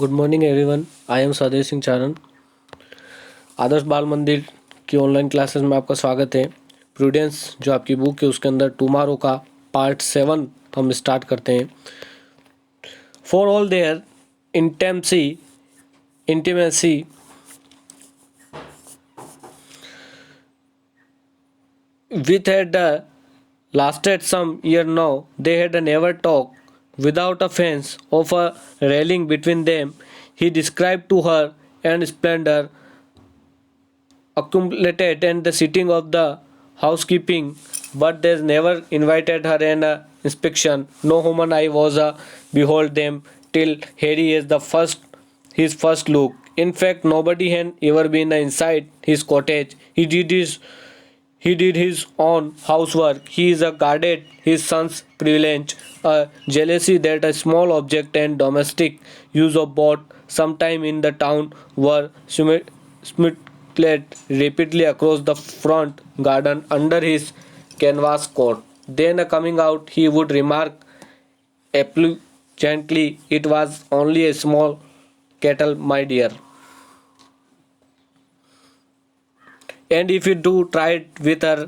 Good morning everyone. I am स्वदेश सिंह चारण। आदर्श बाल मंदिर की ऑनलाइन क्लासेस में आपका स्वागत है। प्रूडेंस जो आपकी बुक है उसके अंदर टुमारो का पार्ट 7 हम स्टार्ट करते हैं। For all their intimacy with had lasted some year now. They had never talked without a fence of a railing between them. He described to her and splendor accumulated and the sitting of the housekeeping, but they never invited her an inspection. No human eye was behold them till Harry is the first his first look. In fact, nobody had ever been inside his cottage. He did his own housework. He is a guarded his son's privilege, a jealousy that a small object and domestic use of both sometime in the town were smuggled rapidly across the front garden under his canvas coat. Then coming out, he would remark gently, "It was only a small kettle, my dear. And if you do try it with her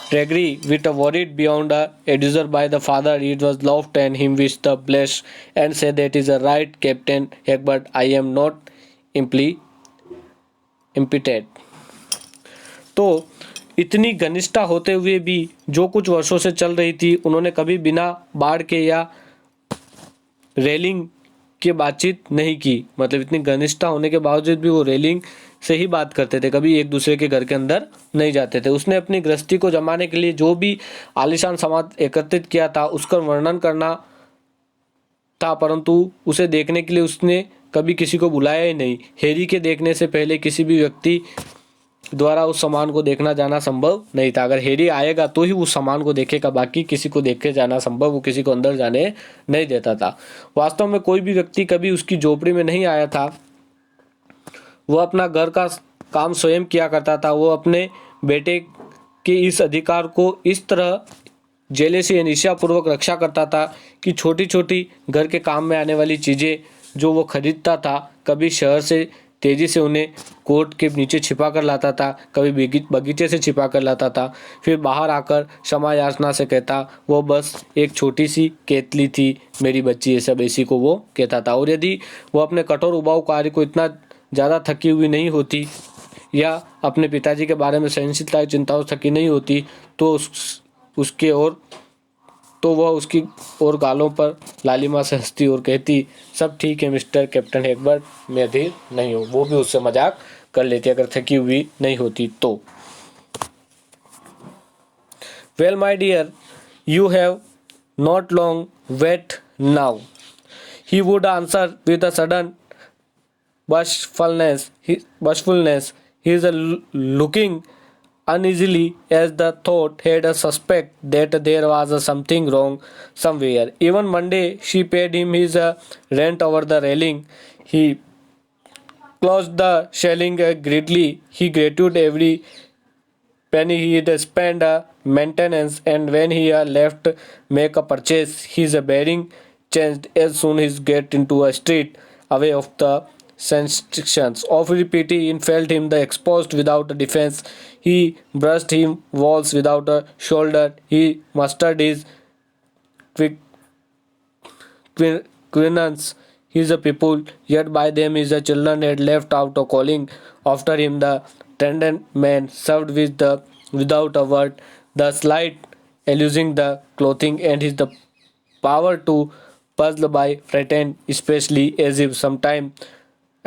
Gregory, with a worried beyond a desire by the father, it was laughed and him wished the bless and said that is a right, Captain Egbert. I am not imply impeted." तो इतनी घनिष्ठता होते हुए भी जो कुछ वर्षों से चल रही थी उन्होंने कभी बिना बाढ़ के या रेलिंग के बातचीत नहीं की। मतलब इतनी घनिष्ठता होने के बावजूद भी वो रेलिंग से ही बात करते थे, कभी एक दूसरे के घर के अंदर नहीं जाते थे। उसने अपनी गृहस्थी को जमाने के लिए जो भी आलीशान सामान एकत्रित किया था उसका वर्णन करना था, परंतु उसे देखने के लिए उसने कभी किसी को बुलाया ही नहीं। हैरी के देखने से पहले किसी भी व्यक्ति द्वारा उस सामान को देखना जाना संभव नहीं था। अगर हैरी आएगा तो ही उस सामान को देखेगा, बाकी किसी को देखे जाना संभव वो किसी को अंदर जाने नहीं देता था। वास्तव में कोई भी व्यक्ति कभी उसकी झोपड़ी में नहीं आया था। वह अपना घर का काम स्वयं किया करता था। वो अपने बेटे के इस अधिकार को इस तरह जेलेसी निष्ठापूर्वक रक्षा करता था कि छोटी छोटी घर के काम में आने वाली चीज़ें जो वो खरीदता था, कभी शहर से तेज़ी से उन्हें कोट के नीचे छिपा कर लाता था, कभी बगीचे से छिपा कर लाता था, फिर बाहर आकर क्षमा याचना से कहता वो बस एक छोटी सी केतली थी मेरी बच्ची, ये सब ऐसी को वो कहता था। और यदि वो अपने कठोर उबाऊ कार्य को इतना ज़्यादा थकी हुई नहीं होती या अपने पिताजी के बारे में सहनशीलता चिंताओं थकी नहीं होती तो उसके और तो वह उसकी और गालों पर लालिमा से हंसती और कहती सब ठीक है मिस्टर कैप्टन एग्बर्ट, मैं अधीर नहीं हूँ। वो भी उससे मजाक कर लेती अगर थकी हुई नहीं होती तो। Well my dear, you have not long wait now, he would answer with a sudden bashfulness. He is looking uneasily as the thought had a suspect that there was something wrong somewhere. Even Monday she paid him his rent over the railing. He closed the shelling greedily. He gratitude every penny he had spent maintenance, and when he left make a purchase, his bearing changed as soon as he get into a street away of the sensations of pity in felt him the exposed without a defense. He brushed him walls without a shoulder. He mustered his quick Quinans. He is a people, yet by them his children had left out a calling after him. The tendon man served with the without a word, the slight eluding the clothing and his the power to puzzle by frightened, especially as if sometime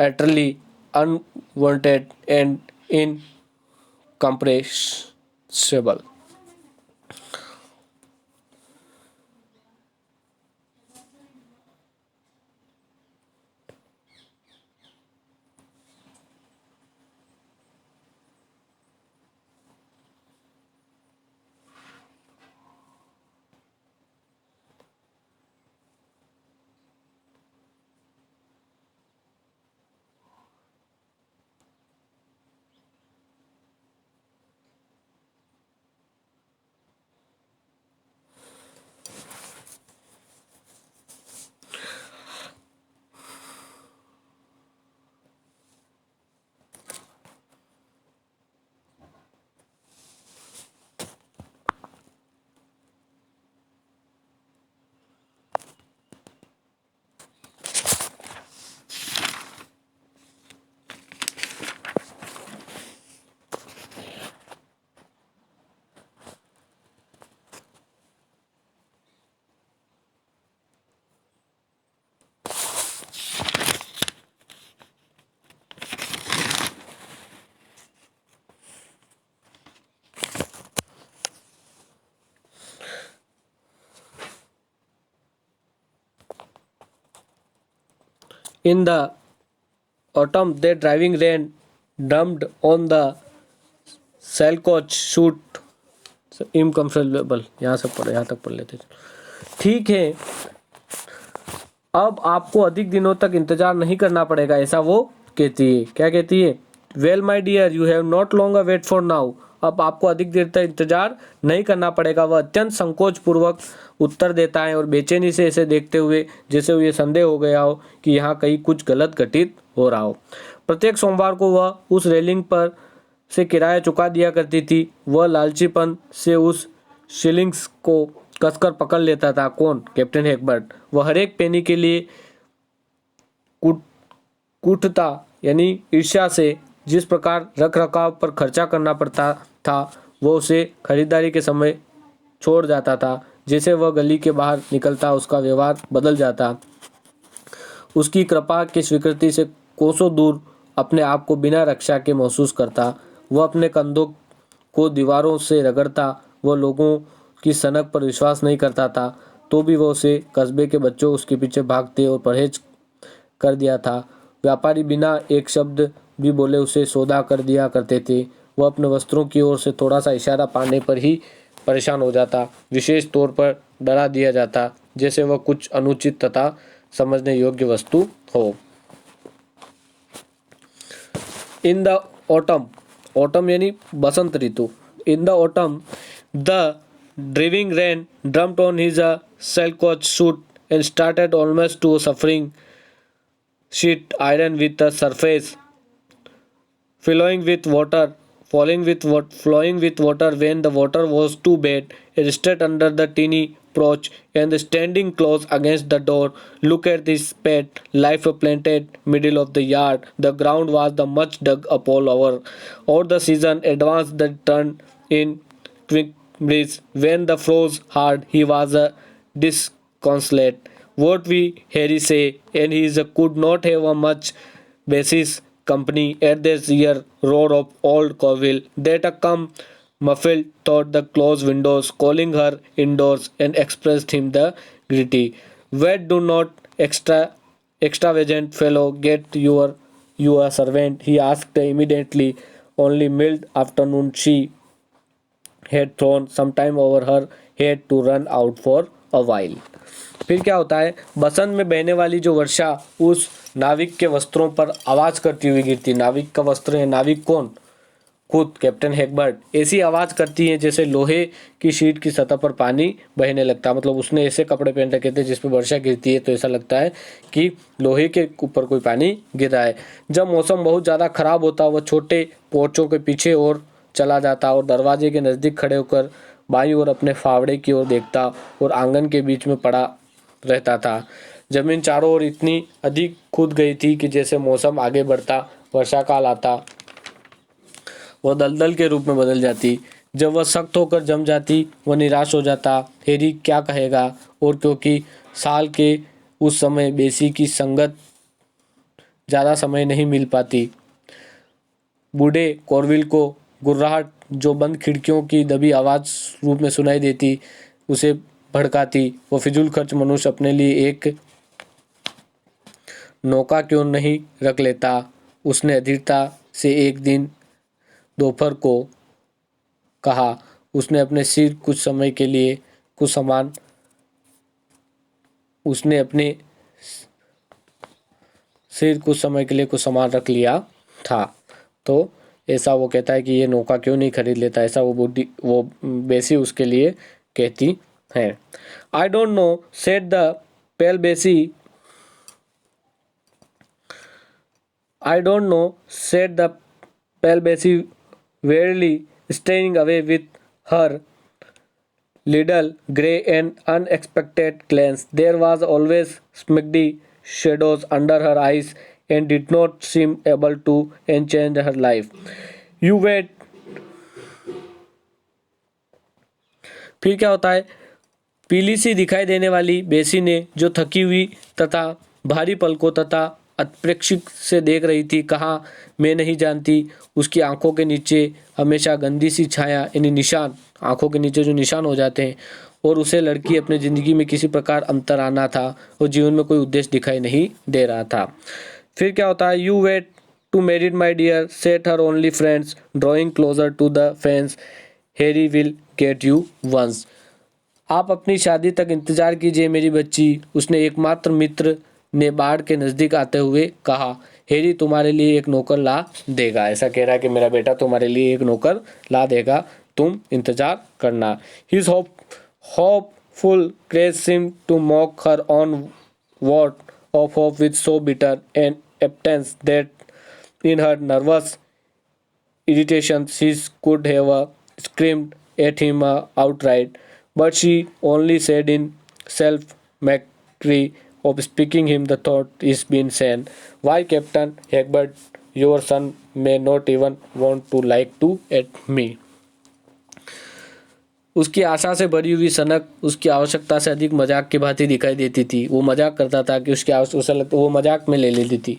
utterly unwanted and incomprehensible. In the autumn, the driving rain drummed on the sailcoach shoot uncomfortable. यहाँ से पढ़े, यहाँ तक पढ़ लेते हैं। ठीक है, अब आपको अधिक दिनों तक इंतजार नहीं करना पड़ेगा, ऐसा वो कहती है। क्या कहती है? Well my dear, you have not longer wait for now. अब आपको अधिक देर तक इंतजार नहीं करना पड़ेगा, वह अत्यंत संकोच पूर्वक उत्तर देता है और बेचैनी से इसे देखते हुए जैसे ये संदेह हो गया हो कि यहाँ कहीं कुछ गलत घटित हो रहा हो। प्रत्येक सोमवार को वह उस रेलिंग पर से किराया चुका दिया करती थी। वह लालचीपन से उस शिलिंग्स को कसकर पकड़ लेता था। कौन? कैप्टन हैकबर्ट। वह हर एक पेनी के लिए कूटता, यानी ईर्ष्या से जिस प्रकार रख रखाव पर खर्चा करना पड़ता था, वो उसे खरीदारी के समय छोड़ जाता था। जैसे वह गली के बाहर निकलता, उसका व्यवहार बदल जाता। उसकी कृपा की स्वीकृति से कोसों दूर अपने आप को बिना रक्षा के महसूस करता। वह अपने कंधों को दीवारों से रगड़ता। वह लोगों की सनक पर विश्वास नहीं करता था, तो भी वह उसे कस्बे के बच्चों उसके पीछे भागते और परहेज कर दिया था। व्यापारी बिना एक शब्द भी बोले उसे सौदा कर दिया करते थे। वह अपने वस्त्रों की ओर से थोड़ा सा इशारा पाने पर ही परेशान हो जाता, विशेष तौर पर डरा दिया जाता, जैसे वह कुछ अनुचित तथा समझने योग्य वस्तु हो। इन द ऑटम, ऑटम यानी बसंत ऋतु। In the autumn the driving rain drummed on his sailcoach suit and started almost to suffering sheet iron with the surface flowing with water flowing with water. When the water was too bad, it stood under the tiny porch and standing close against the door. Look at this pet life planted middle of the yard. The ground was the much dug up all over the season advanced the turn in quick breeze. When the froze hard, he was a disconsolate. What we Harry say, and he could not have a much basis company at this year roar of old Corville that come muffled through the closed windows, calling her indoors, and expressed him the gritty. Where do not extravagant fellow get you a servant? He asked immediately. Only mild afternoon she had thrown some time over her head to run out for a while. फिर क्या होता है? बसंत में बहने वाली जो वर्षा उस नाविक के वस्त्रों पर आवाज करती हुई गिरती। नाविक का वस्त्र है, नाविक कौन? खुद कैप्टन हैकबर्ट। ऐसी आवाज करती है जैसे लोहे की शीट की सतह पर पानी बहने लगता। मतलब उसने ऐसे कपड़े पहन रखे थे जिस पर वर्षा गिरती है तो ऐसा लगता है कि लोहे के ऊपर कोई पानी गिर रहा है। जब मौसम बहुत ज़्यादा खराब होता, वह छोटे पोर्चों के पीछे और चला जाता और दरवाजे के नज़दीक खड़े होकर बाईं ओर अपने फावड़े की ओर देखता और आंगन के बीच में पड़ा रहता था। जमीन चारों ओर इतनी अधिक खुद गई थी कि जैसे मौसम आगे बढ़ता, वर्षा काल आता, वह दलदल के रूप में बदल जाती। जब वह सख्त होकर जम जाती, वह निराश हो जाता। हैरी क्या कहेगा? और क्योंकि साल के उस समय बेसी की संगत ज़्यादा समय नहीं मिल पाती, बूढ़े कॉर्विल को गुर्राहट जो बंद खिड़कियों की दबी आवाज़ रूप में सुनाई देती उसे भड़काती। वो फिजूल खर्च मनुष्य अपने लिए एक नौका क्यों नहीं रख लेता? उसने अधीरता से एक दिन दोपहर को कहा। उसने अपने सिर कुछ समय के लिए कुछ सामान कुछ सामान रख लिया था। तो ऐसा वो कहता है कि ये नौका क्यों नहीं खरीद लेता, ऐसा वो बेसी उसके लिए कहती है। I don't know said the pale बेसी wearily staying away with her little grey and unexpected glance. There was always smudgy shadows under her eyes and did not seem able to change her life. You wait. फिर क्या होता है? पीली सी दिखाई देने वाली बेसी ने, जो थकी हुई तथा भारी पलकों तथा अप्रेक्षित से देख रही थी, कहा, मैं नहीं जानती। उसकी आंखों के नीचे हमेशा गंदी सी छाया, यानी निशान, आंखों के नीचे जो निशान हो जाते हैं, और उसे लड़की अपनी ज़िंदगी में किसी प्रकार अंतर आना था और जीवन में कोई उद्देश्य दिखाई नहीं दे रहा था। फिर क्या होता है, you wait to married my dear set her only friends drawing closer to the fence Harry will get you once. आप अपनी शादी तक इंतजार कीजिए मेरी बच्ची, उसने एकमात्र मित्र ने बाढ़ के नज़दीक आते हुए कहा। हैरी तुम्हारे लिए एक नौकर ला देगा। ऐसा कह रहा है कि मेरा बेटा तुम्हारे लिए एक नौकर ला देगा, तुम इंतजार करना। His hopeful grace seemed to mock her own word of hope with so bitter an absence that in her nervous irritation she could have screamed at him outright, but she only said in self-mockery of speaking him the thought is been said, why Captain Egbert, your son may not even want to like to at me. उसकी आशा से भरी हुई सनक उसकी आवश्यकता से अधिक मजाक की भांति दिखाई देती थी। वो मजाक करता था कि उसकी आवश्यकता वो मजाक में ले लेती थी।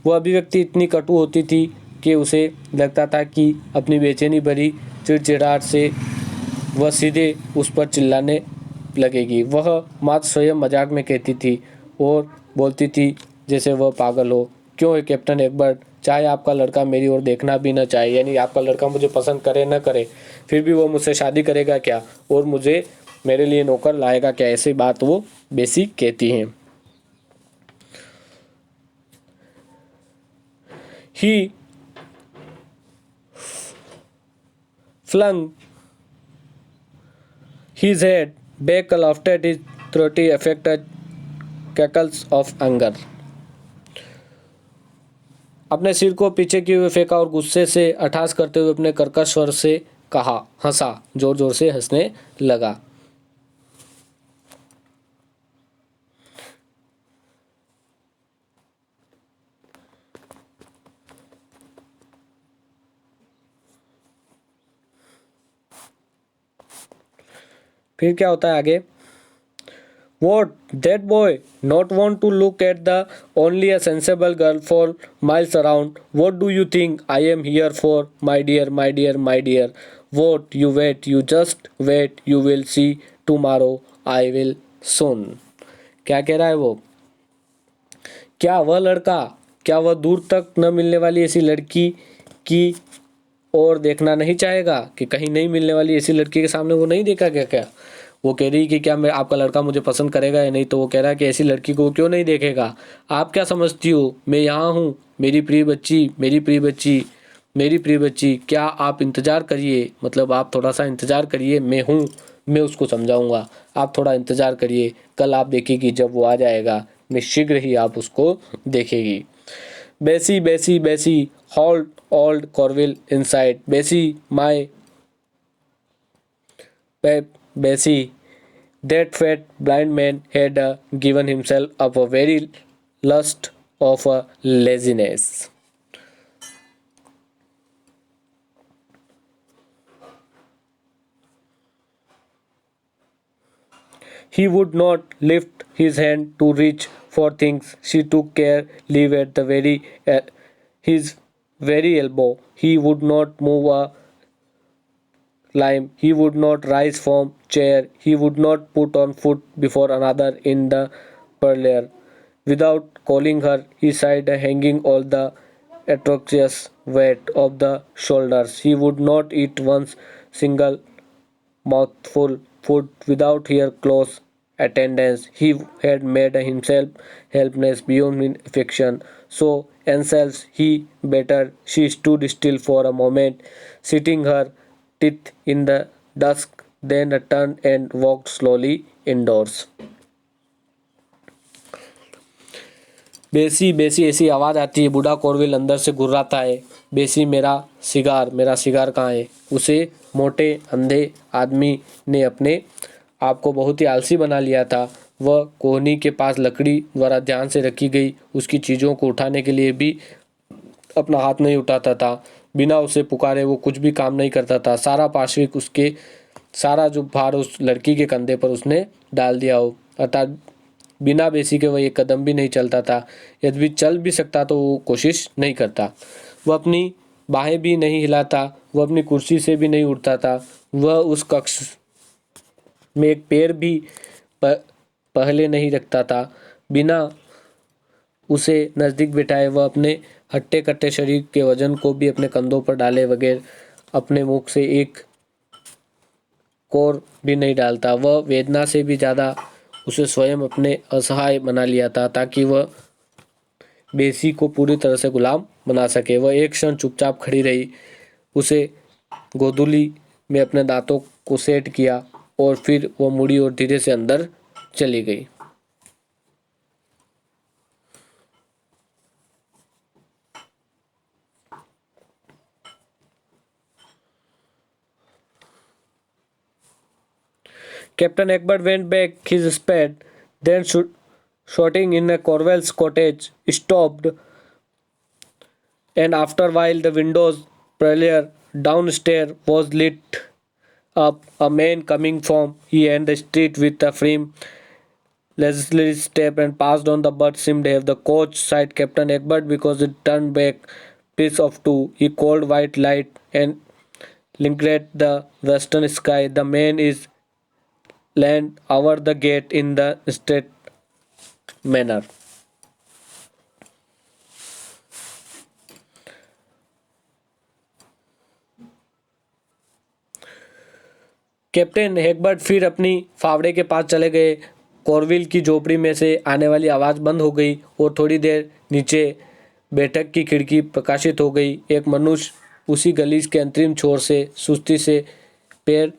वो अभिव्यक्ति इतनी कटु होती थी कि उसे लगता था कि अपनी बेचैनी भरी चिड़चिड़ाहट से वह सीधे उस पर चिल्लाने लगेगी। वह मात्र स्वयं मजाक में कहती थी और बोलती थी जैसे वह पागल हो। क्यों है कैप्टन एग्बर्ट, चाहे आपका लड़का मेरी ओर देखना भी न चाहे, यानी आपका लड़का मुझे पसंद करे न करे, फिर भी वो मुझसे शादी करेगा क्या और मुझे मेरे लिए नौकर लाएगा क्या, ऐसी बात वो बेसी कहती हैं। ही flung his head back after his throaty affected cackles of anger. अपने सिर को पीछे की हुए फेंका और गुस्से से अठास करते हुए अपने कर्कश स्वर से कहा, हंसा, जोर जोर से हंसने लगा। फिर क्या होता है आगे, What, that boy not want to look at the only a sensible girl for miles around? What do you think I am here for, my dear, my dear, my dear? What, you wait, you just wait, you will see tomorrow, I will soon. क्या कह रहा है वो, क्या वह लड़का, क्या वह दूर तक न मिलने वाली ऐसी लड़की की और देखना नहीं चाहेगा कि कहीं नहीं मिलने वाली ऐसी लड़की के सामने वो नहीं देखा क्या? क्या वो कह रही कि क्या मैं आपका लड़का मुझे पसंद करेगा या नहीं, तो वो कह रहा है कि ऐसी लड़की को क्यों नहीं देखेगा। आप क्या समझती हो, मैं यहाँ हूँ मेरी प्रिय बच्ची, मेरी प्रिय बच्ची, मेरी प्रिय बच्ची, क्या आप इंतज़ार करिए, मतलब आप थोड़ा सा इंतज़ार करिए, मैं हूँ, मैं उसको समझाऊँगा, आप थोड़ा इंतज़ार करिए, कल आप देखेगी जब वो आ जाएगा, मैं शीघ्र ही आप उसको देखेगी। बेसी बेसी बेसी हॉल्ड ओल्ड कॉर्विल इनसाइड बेसी माई Bessie, that fat blind man had given himself up a very lust of laziness. He would not lift his hand to reach for things. She took care leave at the his very elbow. He would not move a lime. He would not rise from chair. He would not put on foot before another in the parlour. Without calling her, he sighed, hanging all the atrocious weight of the shoulders. He would not eat one single mouthful food without her close attendance. He had made himself helpless beyond affection. So anxious he better she stood still for a moment, sitting her teeth in the dusk, then turned and walked slowly indoors. बेसी बेसी ऐसी आवाज़ आती है, बूढ़ा कॉर्विल अंदर से घुर्राता है। बेसी मेरा सिगार कहाँ है? उसे मोटे अंधे आदमी ने अपने आप को बहुत ही आलसी बना लिया था। वह कोहनी के पास लकड़ी द्वारा ध्यान से रखी गई उसकी चीज़ों को उठाने के लिए भी अपना हाथ नहीं उठाता था। बिना उसे पुकारे वो कुछ भी काम नहीं करता था। सारा पार्श्विक उसके सारा जो भार उस लड़की के कंधे पर उसने डाल दिया हो, अर्थात बिना बेसी के वह एक कदम भी नहीं चलता था। यदि चल भी सकता तो वो कोशिश नहीं करता। वह अपनी बाहें भी नहीं हिलाता, वह अपनी कुर्सी से भी नहीं उठता था। वह उस कक्ष में एक पैर भी पहले नहीं रखता था। बिना उसे नज़दीक बिठाए वह अपने हट्टे कट्टे शरीर के वजन को भी अपने कंधों पर डाले बगैर अपने मुख से एक कोर भी नहीं डालता। वह वेदना से भी ज़्यादा उसे स्वयं अपने असहाय बना लिया था ताकि वह बेसी को पूरी तरह से गुलाम बना सके। वह एक क्षण चुपचाप खड़ी रही, उसे गोदूली में अपने दांतों को सेट किया और फिर वह मुड़ी और धीरे से अंदर चली गई। Captain Egbert went back his spade, then shooting in a Corwell's cottage, stopped, and after a while the window's parlour downstairs was lit up. A man coming from he and the street with a firm leisurely step and passed on. The bird seemed to have the coach sight Captain Egbert because it turned back piece of two. He called white light and lingered the western sky. The man is land over the gate in the straight manner. Captain Hegbert फिर अपनी फावड़े के पास चले गए। कॉर्विल की झोपड़ी में से आने वाली आवाज़ बंद हो गई और थोड़ी देर नीचे बैठक की खिड़की प्रकाशित हो गई। एक मनुष्य उसी गलीज के अंतरिम छोर से सुस्ती से पैर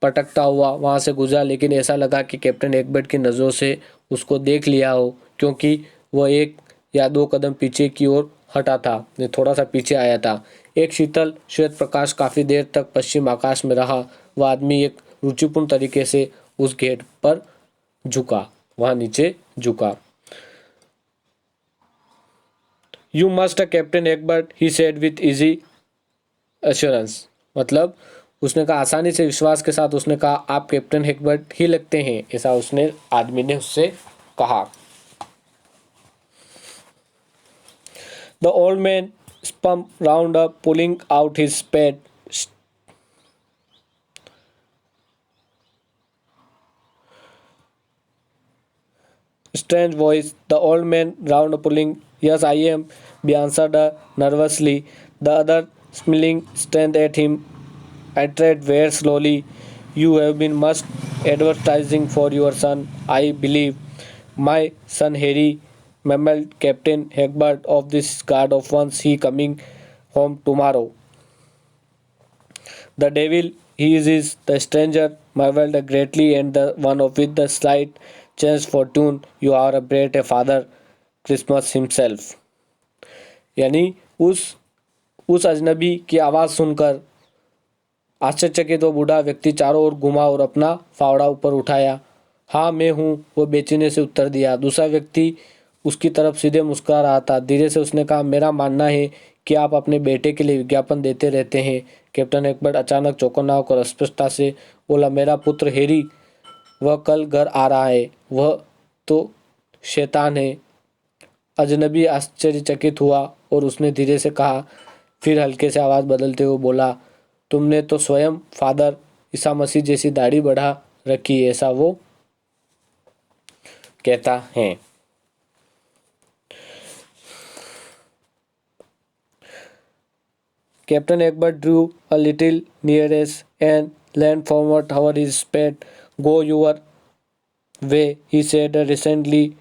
पटकता हुआ वहाँ से गुजरा, लेकिन ऐसा लगा कि कैप्टन हेगबर्ट की नज़रों से उसको देख लिया हो, क्योंकि वह एक या दो कदम पीछे की ओर हटा था, थोड़ा सा पीछे आया था। एक शीतल श्वेत प्रकाश काफ़ी देर तक पश्चिम आकाश में रहा। वह आदमी एक रुचिपूर्ण तरीके से उस गेट पर झुका, वहाँ नीचे झुका। You must captain Egbert he said with easy assurance, मतलब उसने कहा आसानी से विश्वास के साथ, उसने कहा आप कैप्टन हेगबर्ट ही लगते हैं, ऐसा उसने आदमी ने उससे कहा। The old man spun round up, pulling out his spade. Strange voice. The old man round up, pulling. Yes, I am. He answered nervously. The other smiling stared at him. I tread very slowly. You have been much advertising for your son, I believe. My son Harry, mumbled Captain Hegbert of this guard of once he coming home tomorrow. The devil he is the stranger marveled greatly, and the one of with the slight change fortune. You are a great a father, Christmas himself. यानी उस अजनबी की आवाज़ सुनकर आश्चर्यचकित वो बूढ़ा व्यक्ति चारों ओर घुमा और अपना फावड़ा ऊपर उठाया। हाँ मैं हूँ, वो बेचैनी से उत्तर दिया। दूसरा व्यक्ति उसकी तरफ सीधे मुस्कुरा रहा था। धीरे से उसने कहा, मेरा मानना है कि आप अपने बेटे के लिए विज्ञापन देते रहते हैं। कैप्टन एग्बर्ट अचानक चौकन्ना होकर स्पष्टता से बोला, मेरा पुत्र हैरी, वह कल घर आ रहा है। वह तो शैतान है। अजनबी आश्चर्यचकित हुआ और उसने धीरे से कहा, फिर हल्के से आवाज़ बदलते हुए बोला, तुमने तो स्वयं फादर ईसा मसीह जैसी दाढ़ी बढ़ा रखी है, ऐसा वो कहता है। Captain Egbert drew a little nearer and leaned forward over his spade. Go your way, he said recently,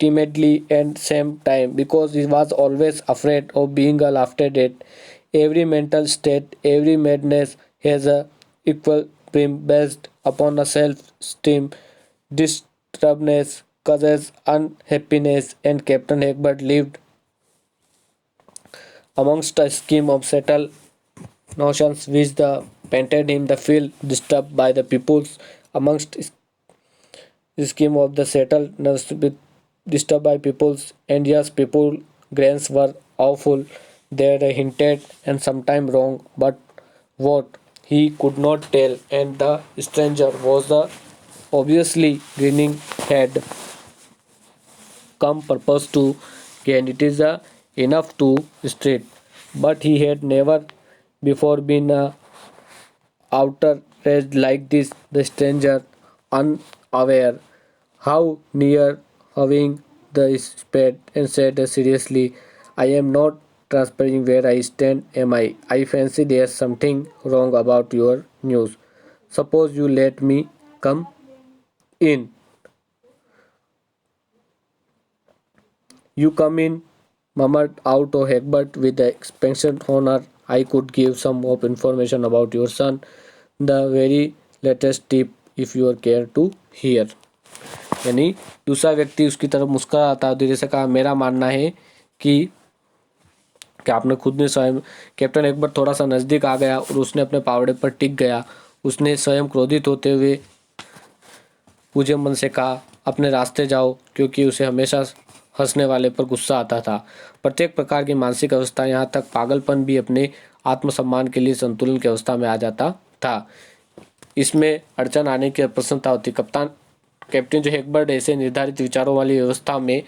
timidly and same time, because he was always afraid of being laughed at. Every mental state, every madness has a equal brim based upon a self-esteem, disturbedness, causes unhappiness, and Captain Egbert lived amongst a scheme of settled notions which the painted him the feel disturbed by the peoples amongst the scheme of the settled disturbed by peoples, and yes, people grains were awful. They hinted and sometimes wrong, but what he could not tell, and the stranger was the obviously grinning head come purpose to gain. It is enough to straight, but he had never before been outraged like this. The stranger unaware how near having the spade and said seriously, I am not transferring where I stand, am I? I fancy there's something wrong about your news. Suppose you let me come in. You come in, murmured out of Egbert with the expansion honor. I could give some more information about your son, the very latest tip if you care to hear. यानी दूसरा व्यक्ति उसकी तरफ मुस्कुराता धीरे से कहा, मेरा मानना है कि आपने खुद ने स्वयं। कैप्टन एग्बर्ट थोड़ा सा नज़दीक आ गया और उसने अपने पावड़े पर टिक गया। उसने स्वयं क्रोधित होते हुए पूजे मन से कहा, अपने रास्ते जाओ, क्योंकि उसे हमेशा हंसने वाले पर गुस्सा आता था। प्रत्येक प्रकार की मानसिक अवस्था, यहाँ तक पागलपन भी अपने आत्मसम्मान के लिए संतुलन की अवस्था में आ जाता था। इसमें अड़चन आने की प्रसन्नता होती। कैप्टन जो एग्बर्ट ऐसे निर्धारित विचारों वाली व्यवस्था में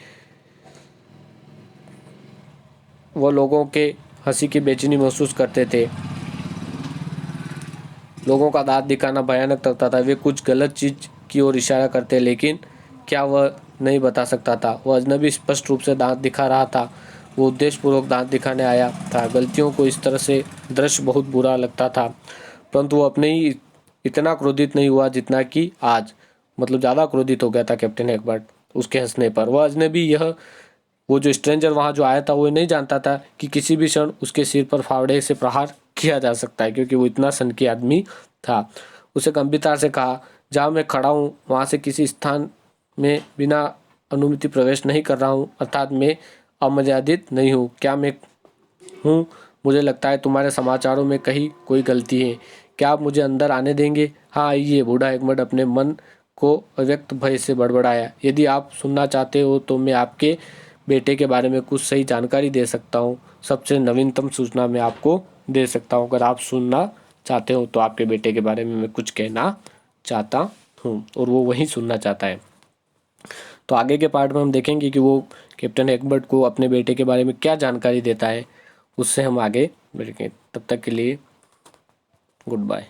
वो लोगों के हंसी की बेचैनी महसूस करते थे। लोगों का दांत दिखाना भयानक लगता था। वे कुछ गलत चीज की ओर इशारा करते, लेकिन क्या वह नहीं बता सकता था। वह अजनबी स्पष्ट रूप से दांत दिखा रहा था। वो उद्देश्यपूर्वक दांत दिखाने आया था। गलतियों को इस तरह से दृश्य बहुत बुरा लगता था, परंतु वो अपने ही इतना क्रोधित नहीं हुआ जितना कि आज। मतलब ज़्यादा क्रोधित हो गया था कैप्टन एग्बर्ट उसके हंसने पर। वह अजनबी वो जो स्ट्रेंजर वहाँ जो आया था वो नहीं जानता था कि किसी भी क्षण उसके सिर पर फावड़े से प्रहार किया जा सकता है, क्योंकि वो इतना सनकी आदमी था। उसे गंभीरता से कहा, जहाँ मैं खड़ा हूँ वहाँ से किसी स्थान में बिना अनुमति प्रवेश नहीं कर रहा हूँ, अर्थात मैं अमर्यादित नहीं हूँ। क्या मैं हूँ? मुझे लगता है तुम्हारे समाचारों में कहीं कोई गलती है। क्या आप मुझे अंदर आने देंगे? हाँ आइए। बूढ़ा एग्बर्ट अपने मन को अव्यक्त भय से बड़बड़ाया। यदि आप सुनना चाहते हो तो मैं आपके बेटे के बारे में कुछ सही जानकारी दे सकता हूँ। सबसे नवीनतम सूचना मैं आपको दे सकता हूँ। अगर आप सुनना चाहते हो तो आपके बेटे के बारे में मैं कुछ कहना चाहता हूँ। और वो वही सुनना चाहता है। तो आगे के पार्ट में हम देखेंगे कि वो कैप्टन एग्बर्ट को अपने बेटे के बारे में क्या जानकारी देता है। उससे हम आगे बढ़ेंगे। तब तक के लिए गुड बाय।